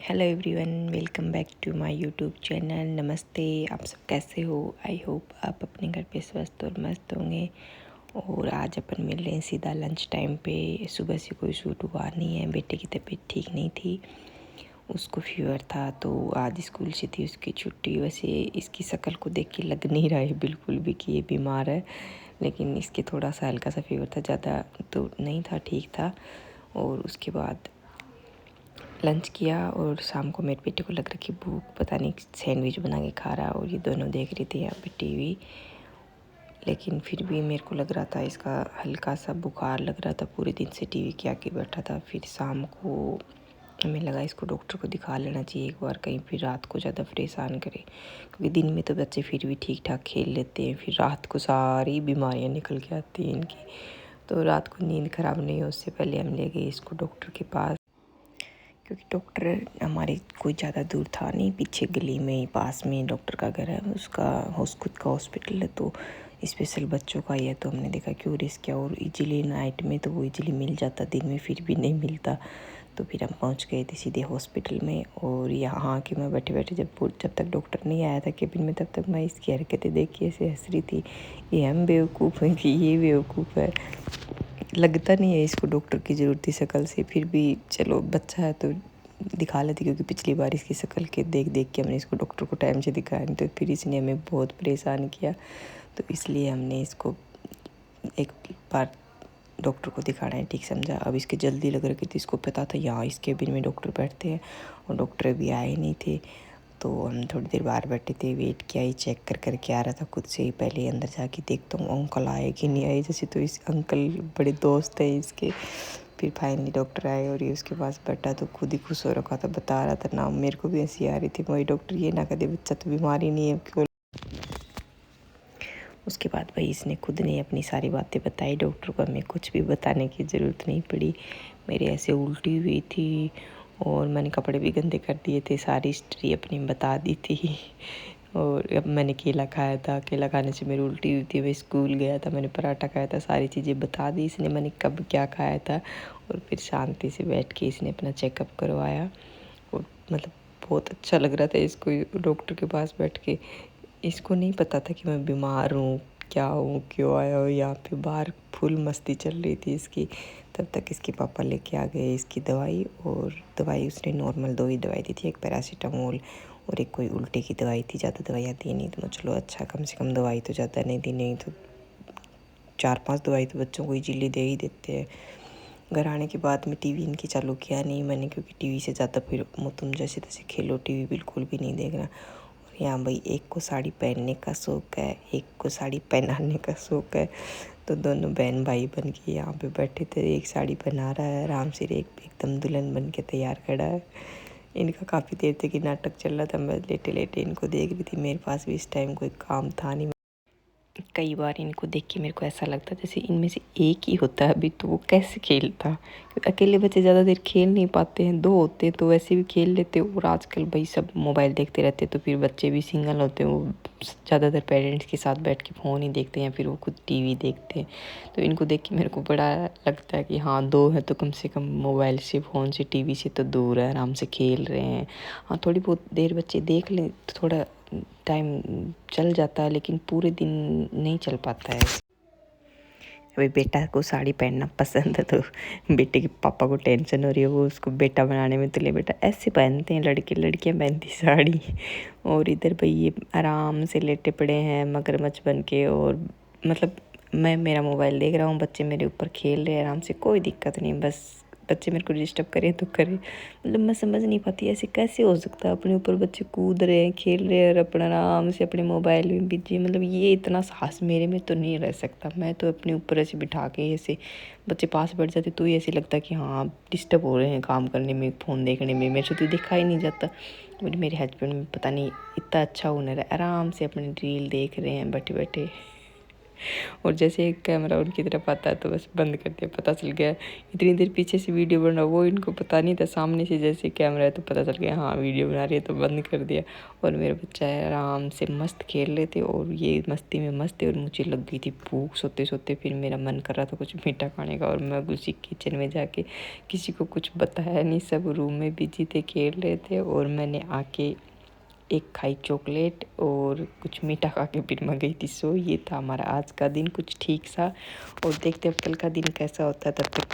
Hello everyone, welcome back to my YouTube channel. नमस्ते, आप सब कैसे हो? आई होप आप अपने घर पे स्वस्थ और मस्त होंगे। और आज अपन मिल रहे हैं सीधा लंच टाइम पे। सुबह से कोई शूट हुआ नहीं है, बेटे की तबीयत ठीक नहीं थी, उसको फीवर था तो आज स्कूल से थी उसकी छुट्टी। वैसे इसकी शक्ल को देख के लग नहीं रहा है बिल्कुल भी कि ये बीमार है, लेकिन इसके थोड़ा सा हल्का सा फीवर था, ज़्यादा तो नहीं था, ठीक था। और उसके बाद लंच किया और शाम को मेरे बेटे को लग रहा कि भूख, पता नहीं सैंडविच बना के खा रहा, और ये दोनों देख रहे थे यहाँ पे टीवी। लेकिन फिर भी मेरे को लग रहा था इसका हल्का सा बुखार लग रहा था, पूरे दिन से टीवी के आके बैठा था। फिर शाम को हमें लगा इसको डॉक्टर को दिखा लेना चाहिए एक बार, कहीं फिर रात को ज़्यादा परेशान करे, क्योंकि दिन में तो बच्चे फिर भी ठीक ठाक खेल लेते हैं, फिर रात को सारी बीमारियाँ निकल के आती हैं इनकी। तो रात को नींद ख़राब नहीं हो, उससे पहले हम ले गए इसको डॉक्टर के पास, क्योंकि डॉक्टर हमारे कोई ज़्यादा दूर था नहीं, पीछे गली में ही पास में डॉक्टर का घर है, उसका खुद का हॉस्पिटल है, तो स्पेशल बच्चों का ही है। तो हमने देखा क्यों रिस्क किया, और इजीली नाइट में तो वो इजीली मिल जाता, दिन में फिर भी नहीं मिलता। तो फिर हम पहुंच गए थे सीधे हॉस्पिटल में। और यहाँ आके मैं बैठे बैठे जब तक डॉक्टर नहीं आया था केबिन में, तब तक मैं इसकी हरकतें देख के ऐसे हंस रही थी, ये हम बेवकूफ़ हैं कि ये बेवकूफ़ है। लगता नहीं है इसको डॉक्टर की ज़रूरत थी शक्ल से, फिर भी चलो बच्चा है तो दिखा लेती, क्योंकि पिछली बार इसकी शक्ल के देख देख के हमने इसको डॉक्टर को टाइम से दिखाया नहीं, तो फिर इसने हमें बहुत परेशान किया। तो इसलिए हमने इसको एक बार डॉक्टर को दिखाना है ठीक समझा। अब इसके जल्दी लग रही थी, इसको पता था यहाँ इस केबिन में डॉक्टर बैठते हैं, और डॉक्टर अभी आए नहीं थे। तो हम थोड़ी देर बाहर बैठे थे, वेट किया, ही चेक करके आ रहा था खुद से ही। पहले अंदर जाके देखता हूँ अंकल आए कि नहीं आए, जैसे तो इस अंकल बड़े दोस्त हैं इसके। फिर फाइनली डॉक्टर आए और ये उसके पास बैठा, तो खुद ही खुश हो रखा था, बता रहा था नाम। मेरे को भी हंसी आ रही थी, वही डॉक्टर ये ना कह दे बच्चा तो बीमार ही नहीं है क्यों। उसके बाद भाई इसने खुद ने अपनी सारी बातें बताई डॉक्टर को, हमें कुछ भी बताने की ज़रूरत नहीं पड़ी। मेरे ऐसे उल्टी हुई थी और मैंने कपड़े भी गंदे कर दिए थे, सारी हिस्ट्री अपनी बता दी थी। और अब मैंने केला खाया था, केला खाने से मेरी उल्टी हुई थी, मैं स्कूल गया था, मैंने पराठा खाया था, सारी चीज़ें बता दी इसने, मैंने कब क्या खाया था। और फिर शांति से बैठ के इसने अपना चेकअप करवाया, और मतलब बहुत अच्छा लग रहा था इसको डॉक्टर के पास बैठ के। इसको नहीं पता था कि मैं बीमार हूँ, क्या हूँ, क्यों आया हूँ यहाँ पे। बाहर फुल मस्ती चल रही थी इसकी। तब तक इसके पापा लेके आ गए इसकी दवाई, और दवाई उसने नॉर्मल 2 ही दवाई दी थी, एक पैरासीटामोल और एक कोई उल्टे की दवाई थी। ज़्यादा दवाइयाँ दी नहीं, तो चलो अच्छा, कम से कम दवाई तो ज़्यादा नहीं दी, नहीं तो 4-5 दवाई तो बच्चों को इजीली दे ही देते हैं। घर आने के बाद में टीवी इनकी चालू किया नहीं मैंने, क्योंकि टीवी से ज़्यादा फिर तुम जैसे तैसे खेलो, टीवी बिल्कुल भी नहीं देखना। और यहाँ भाई एक को साड़ी पहनने का शौक़ है, एक को साड़ी पहनाने का शौक़ है, तो दोनों बहन भाई बन के यहाँ पे बैठे थे। एक साड़ी पहना रहा है आराम से, एक एकदम दुल्हन बन के तैयार खड़ा है। इनका काफ़ी देर तक नाटक चल रहा था, मैं लेटे लेटे इनको देख रही थी, मेरे पास भी इस टाइम कोई काम था नहीं। कई बार इनको देख के मेरे को ऐसा लगता है जैसे इनमें से एक ही होता है अभी, तो वो कैसे खेलता। अकेले बच्चे ज़्यादा देर खेल नहीं पाते हैं, 2 होते हैं तो वैसे भी खेल लेते हैं। और आजकल भाई सब मोबाइल देखते रहते हैं, तो फिर बच्चे भी सिंगल होते हैं, वो ज़्यादातर पेरेंट्स के साथ बैठ के फ़ोन ही देखते हैं, फिर वो खुद टीवी देखते हैं। तो इनको देख के मेरे को बड़ा लगता है कि हाँ 2 है तो कम से कम मोबाइल से, फ़ोन से, टीवी से तो दूर है, आराम से खेल रहे हैं। हाँ थोड़ी बहुत देर बच्चे देख लें तो थोड़ा टाइम चल जाता है, लेकिन पूरे दिन नहीं चल पाता है। अभी बेटा को साड़ी पहनना पसंद है, तो बेटे के पापा को टेंशन हो रही है, वो उसको बेटा बनाने में, तो ले बेटा ऐसे पहनते हैं लड़के, लड़कियां पहनती साड़ी। और इधर भाई ये आराम से लेटे पड़े हैं मगरमच्छ बन के, और मतलब मैं मेरा मोबाइल देख रहा हूँ, बच्चे मेरे ऊपर खेल रहे हैं आराम से, कोई दिक्कत नहीं, बस बच्चे मेरे को डिस्टर्ब करें तो करें। मतलब मैं समझ नहीं पाती ऐसे कैसे हो सकता है, अपने ऊपर बच्चे कूद रहे हैं, खेल रहे हैं, और अपना आराम से अपने मोबाइल में बिजी। मतलब ये इतना साहस मेरे में तो नहीं रह सकता। मैं तो अपने ऊपर ऐसे बिठा के, ऐसे बच्चे पास बैठ जाते तो ही ऐसे लगता कि हाँ डिस्टर्ब हो रहे हैं काम करने में, फ़ोन देखने में, मेरे से तो दिखा ही नहीं जाता। और मेरे हस्बैंड में पता नहीं इतना अच्छा हुनर है, आराम से अपनी रील देख रहे हैं बैठे बैठे। और जैसे एक कैमरा उनकी तरफ आता है तो बस बंद कर दिया, पता चल गया इतनी देर पीछे से वीडियो बन रहा, वो इनको पता नहीं था, सामने से जैसे कैमरा है तो पता चल गया हाँ वीडियो बना रही है, तो बंद कर दिया। और मेरा बच्चा है आराम से मस्त खेल रहे थे और ये मस्ती में मस्त थे, और मुझे लग गई थी भूख सोते सोते। फिर मेरा मन कर रहा था कुछ मीठा खाने का, और मैं उसी किचन में जाके किसी को कुछ बताया नहीं, सब रूम में बिजी थे, खेल रहे थे। और मैंने आके एक खाई चॉकलेट और कुछ मीठा खा के फिर मैं गई थी सो। ये था हमारा आज का दिन कुछ ठीक सा, और देखते अब कल का दिन कैसा होता है। तब तक